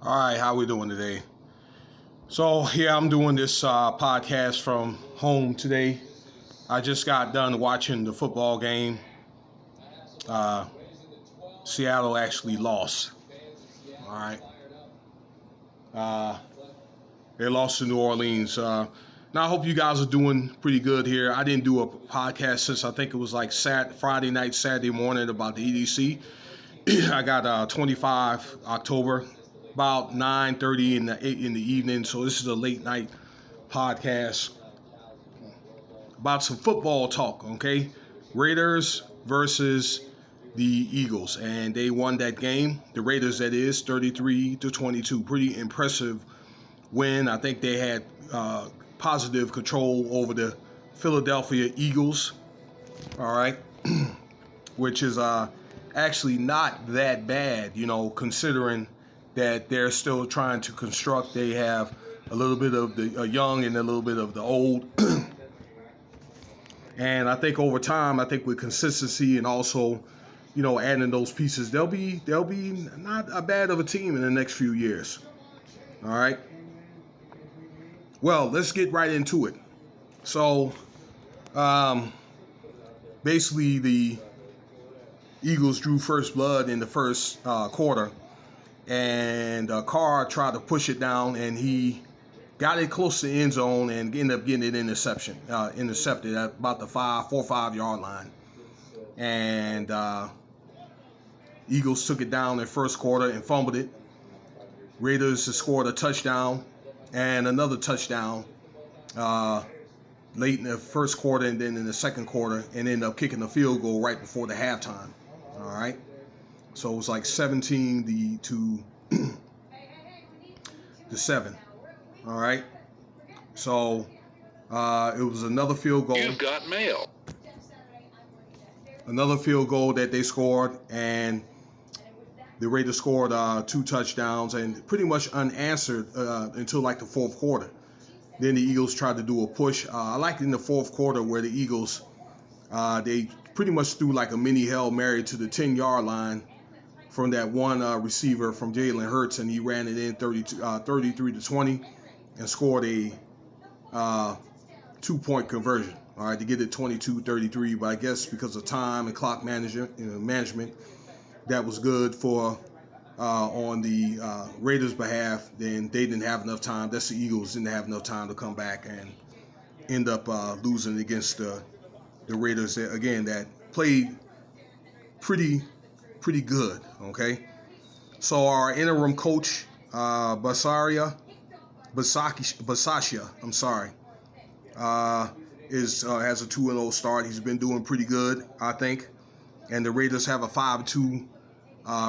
All right, how we doing today? So yeah, I'm doing this podcast from home today. I just got done watching the football game. Uh, Seattle actually lost. All right, uh, they lost to New Orleans. Now I hope you guys are doing pretty good here. I didn't do a podcast since I think it was like Friday night, Saturday morning about the EDC. I got 25 October, about 9:30 in the evening. So this is a late night podcast about some football talk, okay? Raiders versus the Eagles, and they won that game. The Raiders, that is, 33-22. Pretty impressive win. I think they had positive control over the Philadelphia Eagles, all right, which is actually not that bad, considering that they're still trying to construct. They have a little bit of the young and a little bit of the old. And I think over time, I think with consistency and also, adding those pieces, they'll be not a bad of a team in the next few years. All right. Well, let's get right into it. So, um, basically, the Eagles drew first blood in the first quarter, and Carr tried to push it down, and he got it close to the end zone and ended up getting it intercepted at about the 4 or 5 yard line. And Eagles took it down in first quarter and fumbled it. Raiders scored a touchdown and another touchdown uh, late in the first quarter and then in the second quarter, and ended up kicking the field goal right before the halftime. All right, so it was like 17 to 7. All right, so it was another field goal. You've got mail. Another field goal that they scored, and the Raiders scored 2 touchdowns and pretty much unanswered until like the fourth quarter. Then the Eagles tried to do a push. I liked in the fourth quarter where the Eagles, they pretty much threw like a mini Hail Mary to the 10-yard line from that one receiver from Jalen Hurts, and he ran it in 33-20 and scored a 2-point conversion. All right, to get it 22-33, but I guess because of time and clock management, that was good for on the Raiders' behalf. Then they didn't have enough time. That's the Eagles didn't have enough time to come back and end up losing against the Raiders again. That played pretty good. Okay, so our interim coach Basashia, I'm sorry, has a 2-0 start. He's been doing pretty good, I think. And the Raiders have a 5-2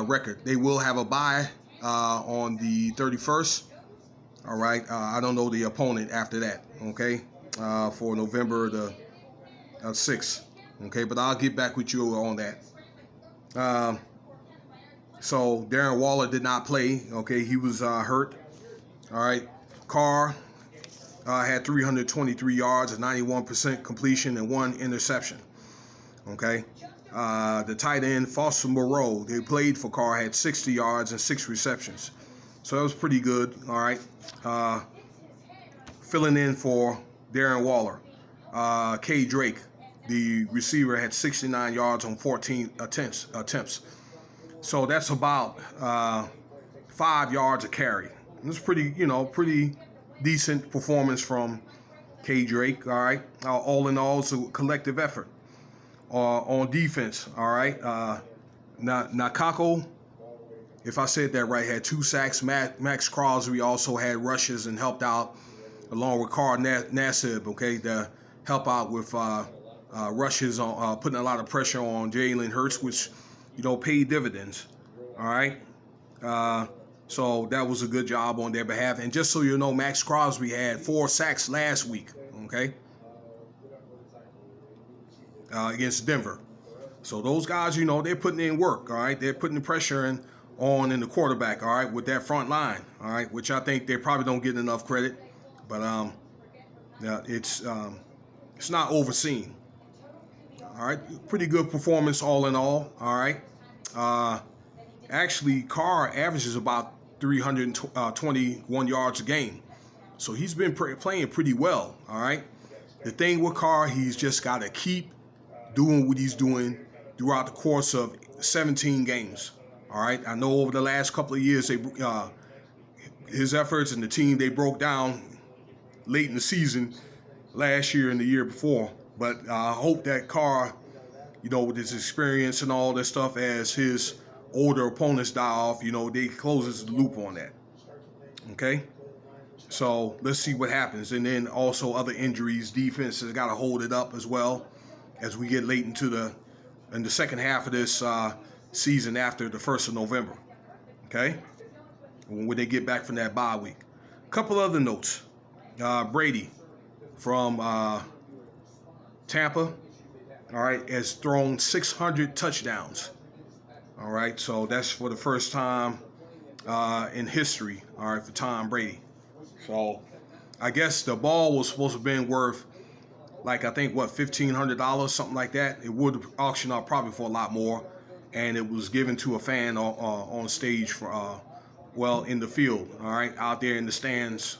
record. They will have a bye on the 31st. All right. I don't know the opponent after that. Okay. For November the 6th. Okay. But I'll get back with you on that. So Darren Waller did not play. Okay. He was hurt. All right. Carr had 323 yards, a 91% completion, and 1 interception. Okay. The tight end, Foster Moreau, they played for Carr, had 60 yards and 6 receptions. So that was pretty good. All right. Filling in for Darren Waller. K. Drake, the receiver, had 69 yards on 14 attempts. So that's about 5 yards a carry. It was pretty decent performance from K. Drake. All right. All in all, it's a collective effort. On defense, all right. Nakako, if I said that right, had 2 sacks. Max Crosby also had rushes and helped out along with Carl Nassib, okay, to help out with rushes on putting a lot of pressure on Jalen Hurts, which paid dividends. All right. So that was a good job on their behalf. And just so you know, Max Crosby had 4 sacks last week. Okay. Against Denver. So those guys, they're putting in work, all right? They're putting the pressure in the quarterback, all right, with that front line, all right, which I think they probably don't get enough credit. But yeah, it's not overseen. All right, pretty good performance all in all right? Actually, Carr averages about 321 yards a game. So he's been playing pretty well, all right? The thing with Carr, he's just got to keep doing what he's doing throughout the course of 17 games, all right? I know over the last couple of years, his efforts and the team, they broke down late in the season last year and the year before. But I hope that Carr, with his experience and all this stuff, as his older opponents die off, they closes the loop on that. Okay? So let's see what happens. And then also other injuries. Defense has got to hold it up as well as we get late into the second half of this season after the 1st of November. Okay? When they get back from that bye week. A couple other notes. Brady from Tampa, all right, has thrown 600 touchdowns. All right, so that's for the first time in history, all right, for Tom Brady. So I guess the ball was supposed to have been worth, like, I think, $1,500, something like that. It would auction up probably for a lot more. And it was given to a fan on stage for, in the field, all right, out there in the stands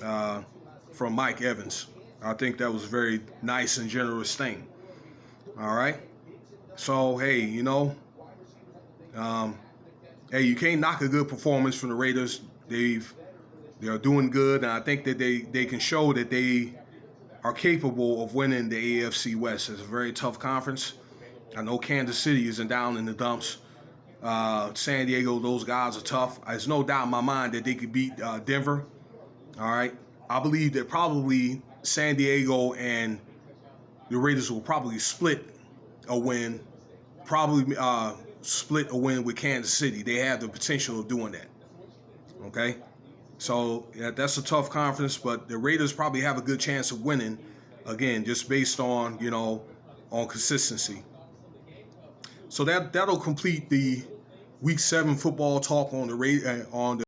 from Mike Evans. I think that was a very nice and generous thing. All right. So, hey, you can't knock a good performance from the Raiders. They're doing good, and I think that they can show that they are capable of winning the AFC West. It's a very tough conference. I know Kansas City isn't down in the dumps. San Diego, those guys are tough. There's no doubt in my mind that they could beat Denver. All right. I believe that probably San Diego and the Raiders will probably split a win. Split a win with Kansas City. They have the potential of doing that. Okay? So, that's a tough conference, but the Raiders probably have a good chance of winning, again, just based on, on consistency. So that'll complete the Week 7 football talk on the